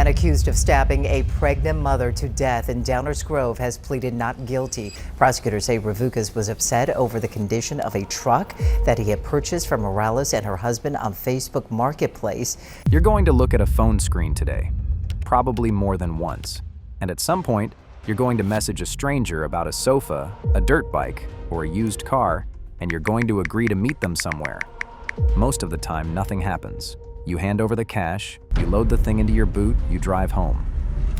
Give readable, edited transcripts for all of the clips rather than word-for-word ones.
man accused of stabbing a pregnant mother to death in Downers Grove has pleaded not guilty. Prosecutors say Ravoukas was upset over the condition of a truck that he had purchased from Morales and her husband on Facebook Marketplace. You're going to look at a phone screen today, probably more than once. And at some point, you're going to message a stranger about a sofa, a dirt bike, or a used car, and you're going to agree to meet them somewhere. Most of the time, nothing happens. You hand over the cash, you load the thing into your boot, you drive home.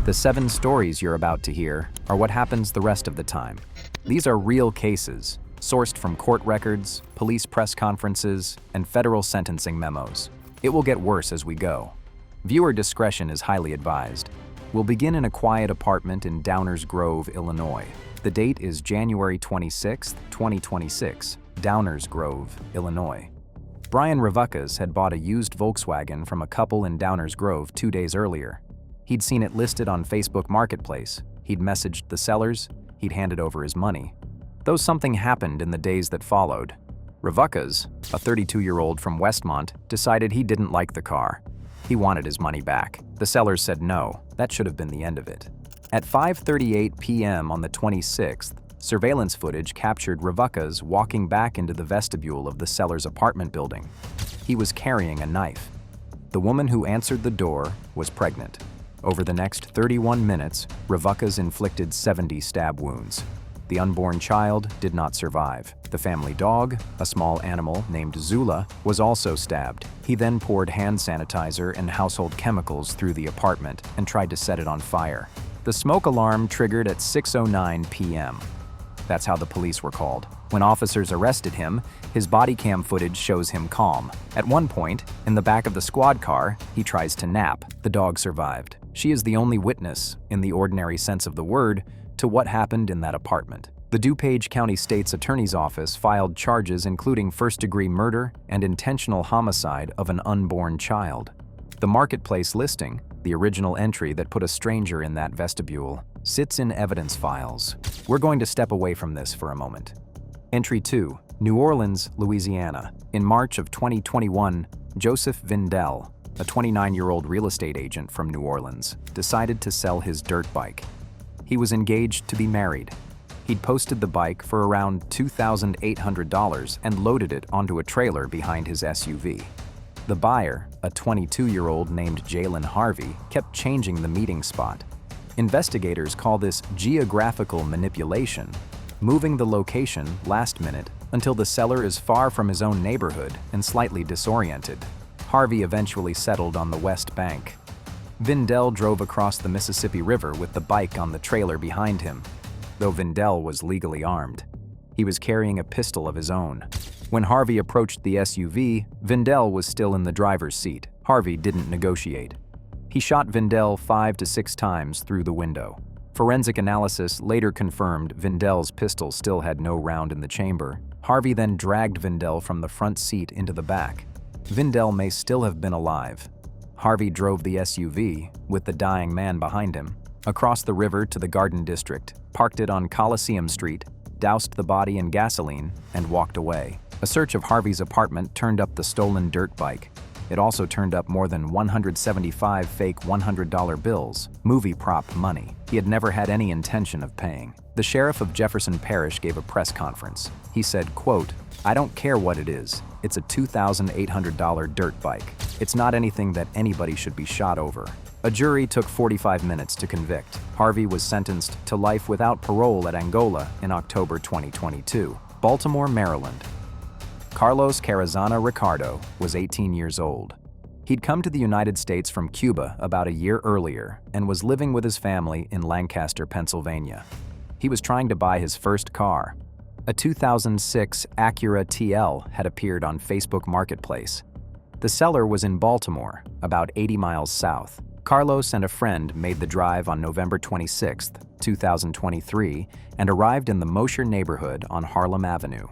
The 7 stories you're about to hear are what happens the rest of the time. These are real cases, sourced from court records, police press conferences, and federal sentencing memos. It will get worse as we go. Viewer discretion is highly advised. We'll begin in a quiet apartment in Downers Grove, Illinois. The date is January 26, 2026, Downers Grove, Illinois. Brian Ravoukas had bought a used Volkswagen from a couple in Downers Grove 2 days earlier. He'd seen it listed on Facebook Marketplace. He'd messaged the sellers. He'd handed over his money. Though something happened in the days that followed. Ravoukas, a 32-year-old from Westmont, decided he didn't like the car. He wanted his money back. The sellers said no. That should have been the end of it. At 5:38 p.m. on the 26th, surveillance footage captured Ravoukas walking back into the vestibule of the seller's apartment building. He was carrying a knife. The woman who answered the door was pregnant. Over the next 31 minutes, Ravoukas inflicted 70 stab wounds. The unborn child did not survive. The family dog, a small animal named Zula, was also stabbed. He then poured hand sanitizer and household chemicals through the apartment and tried to set it on fire. The smoke alarm triggered at 6:09 p.m. That's how the police were called. When officers arrested him, his body cam footage shows him calm. At one point, in the back of the squad car, he tries to nap. The dog survived. She is the only witness, in the ordinary sense of the word, to what happened in that apartment. The DuPage County State's Attorney's Office filed charges including first-degree murder and intentional homicide of an unborn child. The Marketplace listing, the original entry that put a stranger in that vestibule, sits in evidence files. We're going to step away from this for a moment. Entry 2, New Orleans, Louisiana. In March of 2021, Joseph Vindell, a 29-year-old real estate agent from New Orleans, decided to sell his dirt bike. He was engaged to be married. He'd posted the bike for around $2,800 and loaded it onto a trailer behind his SUV. The buyer, a 22-year-old named Jalen Harvey, kept changing the meeting spot. Investigators call this geographical manipulation, moving the location last minute until the seller is far from his own neighborhood and slightly disoriented. Harvey eventually settled on the West Bank. Vindell drove across the Mississippi River with the bike on the trailer behind him, though Vindell was legally armed. He was carrying a pistol of his own. When Harvey approached the SUV, Vindell was still in the driver's seat. Harvey didn't negotiate. He shot Vindell 5 to 6 times through the window. Forensic analysis later confirmed Vindell's pistol still had no round in the chamber. Harvey then dragged Vindell from the front seat into the back. Vindell may still have been alive. Harvey drove the SUV, with the dying man behind him, across the river to the Garden District, parked it on Coliseum Street, doused the body in gasoline, and walked away. A search of Harvey's apartment turned up the stolen dirt bike. It also turned up more than 175 fake $100 bills, movie prop money. He had never had any intention of paying. The sheriff of Jefferson Parish gave a press conference. He said, quote, "I don't care what it is. It's a $2,800 dirt bike. It's not anything that anybody should be shot over." A jury took 45 minutes to convict. Harvey was sentenced to life without parole at Angola in October 2022. Baltimore, Maryland. Carlos Carazana Ricardo was 18 years old. He'd come to the United States from Cuba about a year earlier and was living with his family in Lancaster, Pennsylvania. He was trying to buy his first car. A 2006 Acura TL had appeared on Facebook Marketplace. The seller was in Baltimore, about 80 miles south. Carlos and a friend made the drive on November 26, 2023, and arrived in the Mosher neighborhood on Harlem Avenue.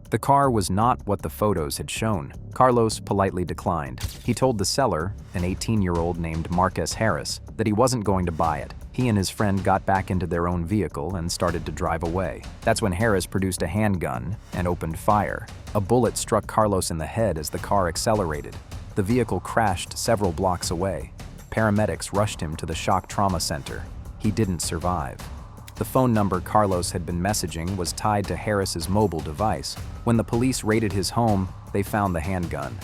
The car was not what the photos had shown. Carlos politely declined. He told the seller, an 18-year-old named Marcus Harris, that he wasn't going to buy it. He and his friend got back into their own vehicle and started to drive away. That's when Harris produced a handgun and opened fire. A bullet struck Carlos in the head as the car accelerated. The vehicle crashed several blocks away. Paramedics rushed him to the shock trauma center. He didn't survive. The phone number Carlos had been messaging was tied to Harris's mobile device. When the police raided his home, they found the handgun.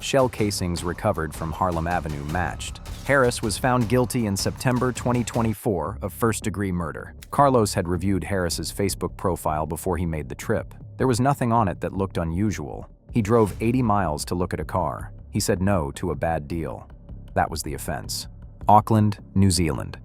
Shell casings recovered from Harlem Avenue matched. Harris was found guilty in September 2024 of first-degree murder. Carlos had reviewed Harris's Facebook profile before he made the trip. There was nothing on it that looked unusual. He drove 80 miles to look at a car. He said no to a bad deal. That was the offense. Auckland, New Zealand.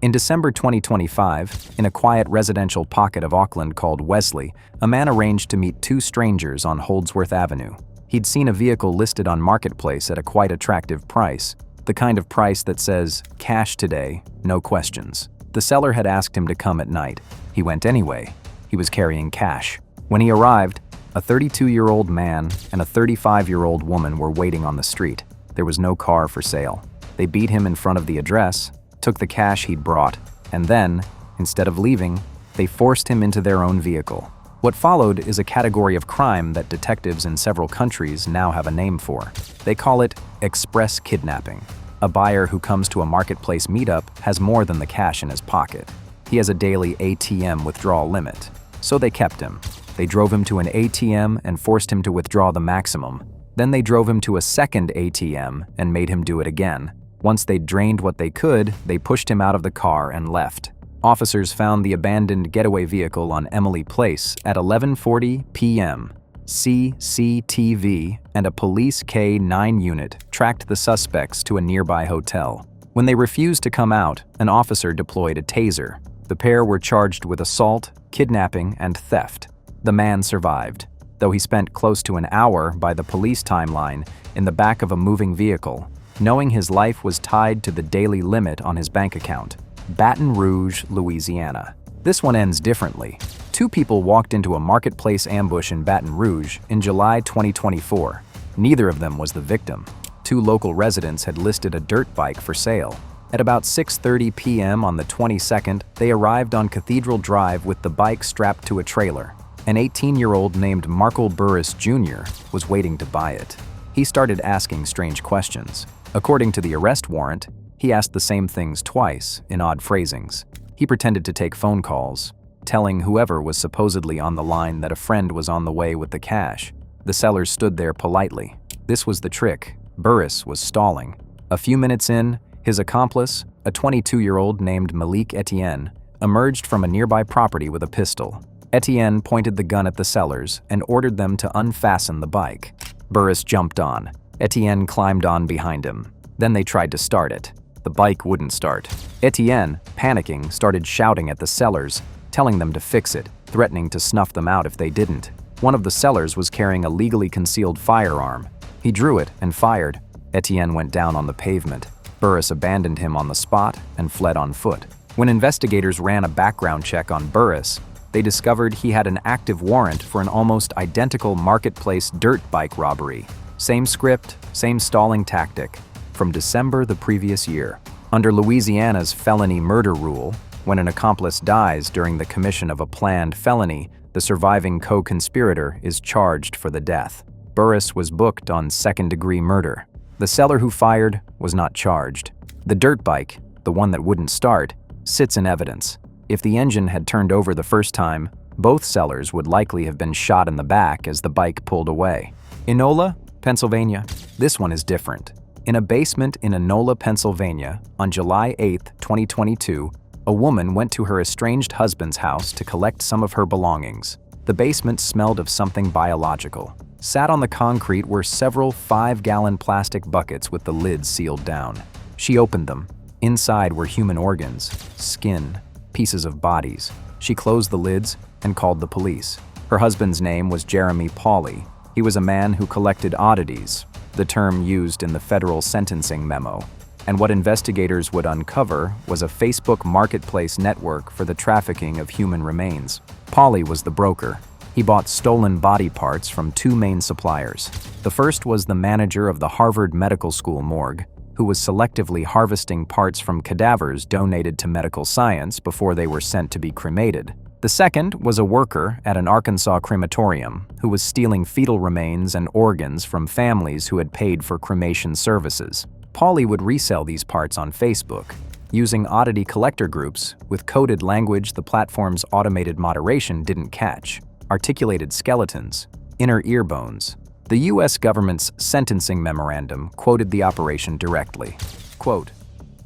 In December 2025, in a quiet residential pocket of Auckland called Wesley, a man arranged to meet two strangers on Holdsworth Avenue. He'd seen a vehicle listed on Marketplace at a quite attractive price, the kind of price that says, "Cash today, no questions." The seller had asked him to come at night. He went anyway. He was carrying cash. When he arrived, a 32-year-old man and a 35-year-old woman were waiting on the street. There was no car for sale. They beat him in front of the address, took the cash he'd brought, and then, instead of leaving, they forced him into their own vehicle. What followed is a category of crime that detectives in several countries now have a name for. They call it express kidnapping. A buyer who comes to a marketplace meetup has more than the cash in his pocket. He has a daily ATM withdrawal limit. So they kept him. They drove him to an ATM and forced him to withdraw the maximum. Then they drove him to a second ATM and made him do it again. Once they'd drained what they could, they pushed him out of the car and left. Officers found the abandoned getaway vehicle on Emily Place at 11:40 p.m. CCTV and a police K-9 unit tracked the suspects to a nearby hotel. When they refused to come out, an officer deployed a taser. The pair were charged with assault, kidnapping, and theft. The man survived, though he spent close to an hour by the police timeline in the back of a moving vehicle, knowing his life was tied to the daily limit on his bank account. Baton Rouge, Louisiana. This one ends differently. Two people walked into a marketplace ambush in Baton Rouge in July 2024. Neither of them was the victim. Two local residents had listed a dirt bike for sale. At about 6:30 p.m. on the 22nd, they arrived on Cathedral Drive with the bike strapped to a trailer. An 18-year-old named Markle Burris Jr. was waiting to buy it. He started asking strange questions. According to the arrest warrant, he asked the same things twice in odd phrasings. He pretended to take phone calls, telling whoever was supposedly on the line that a friend was on the way with the cash. The seller stood there politely. This was the trick. Burris was stalling. A few minutes in, his accomplice, a 22-year-old named Malik Etienne, emerged from a nearby property with a pistol. Etienne pointed the gun at the sellers and ordered them to unfasten the bike. Burris jumped on. Etienne climbed on behind him. Then they tried to start it. The bike wouldn't start. Etienne, panicking, started shouting at the sellers, telling them to fix it, threatening to snuff them out if they didn't. One of the sellers was carrying a legally concealed firearm. He drew it and fired. Etienne went down on the pavement. Burris abandoned him on the spot and fled on foot. When investigators ran a background check on Burris, they discovered he had an active warrant for an almost identical marketplace dirt bike robbery. Same script, same stalling tactic, from December the previous year. Under Louisiana's felony murder rule, when an accomplice dies during the commission of a planned felony, the surviving co-conspirator is charged for the death. Burris was booked on second-degree murder. The seller who fired was not charged. The dirt bike, the one that wouldn't start, sits in evidence. If the engine had turned over the first time, both sellers would likely have been shot in the back as the bike pulled away. Enola, Pennsylvania. This one is different. In a basement in Enola, Pennsylvania, on July 8, 2022, a woman went to her estranged husband's house to collect some of her belongings. The basement smelled of something biological. Sat on the concrete were several 5-gallon plastic buckets with the lids sealed down. She opened them. Inside were human organs, skin, pieces of bodies. She closed the lids and called the police. Her husband's name was Jeremy Pauley. He was a man who collected oddities, the term used in the federal sentencing memo. And what investigators would uncover was a Facebook marketplace network for the trafficking of human remains. Pauley was the broker. He bought stolen body parts from two main suppliers. The first was the manager of the Harvard Medical School morgue, who was selectively harvesting parts from cadavers donated to medical science before they were sent to be cremated. The second was a worker at an Arkansas crematorium who was stealing fetal remains and organs from families who had paid for cremation services. Paulie would resell these parts on Facebook, using oddity collector groups with coded language the platform's automated moderation didn't catch, articulated skeletons, inner ear bones. The U.S. government's sentencing memorandum quoted the operation directly. Quote,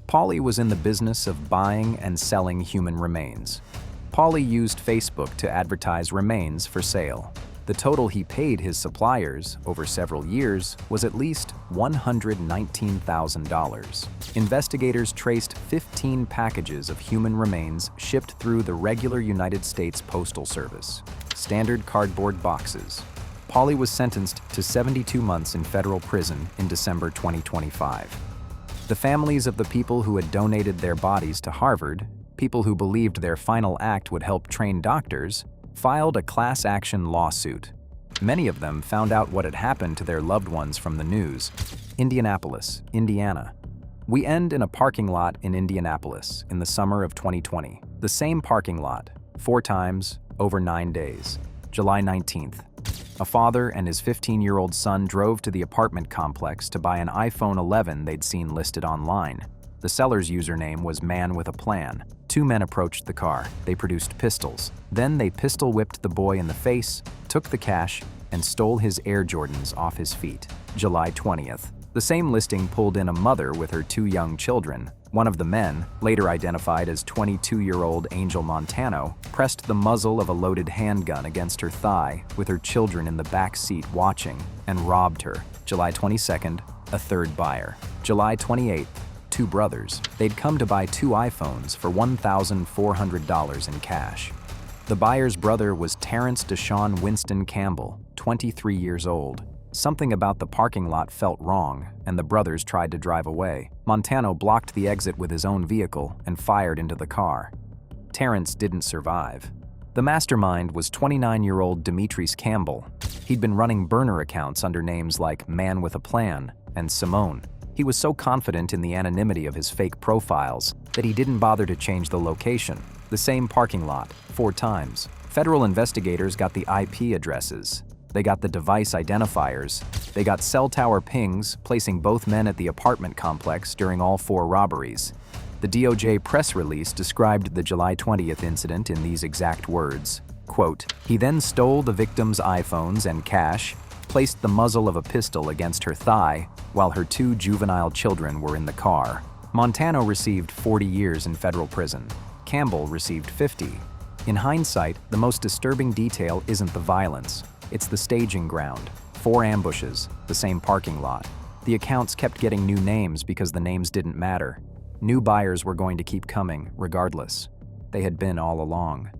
Paulie was in the business of buying and selling human remains. Paulie used Facebook to advertise remains for sale. The total he paid his suppliers over several years was at least $119,000. Investigators traced 15 packages of human remains shipped through the regular United States Postal Service, standard cardboard boxes. Paulie was sentenced to 72 months in federal prison in December 2025. The families of the people who had donated their bodies to Harvard, people who believed their final act would help train doctors, filed a class action lawsuit. Many of them found out what had happened to their loved ones from the news. Indianapolis, Indiana. We end in a parking lot in Indianapolis in the summer of 2020. The same parking lot, 4 times, over 9 days. July 19th. A father and his 15-year-old son drove to the apartment complex to buy an iPhone 11 they'd seen listed online. The seller's username was Man with a Plan. 2 men approached the car. They produced pistols. Then they pistol-whipped the boy in the face, took the cash, and stole his Air Jordans off his feet. July 20th. The same listing pulled in a mother with her 2 young children. One of the men, later identified as 22-year-old Angel Montano, pressed the muzzle of a loaded handgun against her thigh with her children in the back seat watching and robbed her. July 22nd, a 3rd buyer. July 28th, 2 brothers. They'd come to buy 2 iPhones for $1,400 in cash. The buyer's brother was Terrence Deshaun Winston Campbell, 23 years old. Something about the parking lot felt wrong, and the brothers tried to drive away. Montano blocked the exit with his own vehicle and fired into the car. Terrence didn't survive. The mastermind was 29-year-old Demetrius Campbell. He'd been running burner accounts under names like Man with a Plan and Simone. He was so confident in the anonymity of his fake profiles that he didn't bother to change the location. The same parking lot, 4 times. Federal investigators got the IP addresses. They got the device identifiers. They got cell tower pings, placing both men at the apartment complex during all 4 robberies. The DOJ press release described the July 20th incident in these exact words. Quote, he then stole the victim's iPhones and cash, placed the muzzle of a pistol against her thigh, while her 2 juvenile children were in the car. Montano received 40 years in federal prison. Campbell received 50. In hindsight, the most disturbing detail isn't the violence. It's the staging ground. 4 ambushes, the same parking lot. The accounts kept getting new names because the names didn't matter. New buyers were going to keep coming, regardless. They had been all along.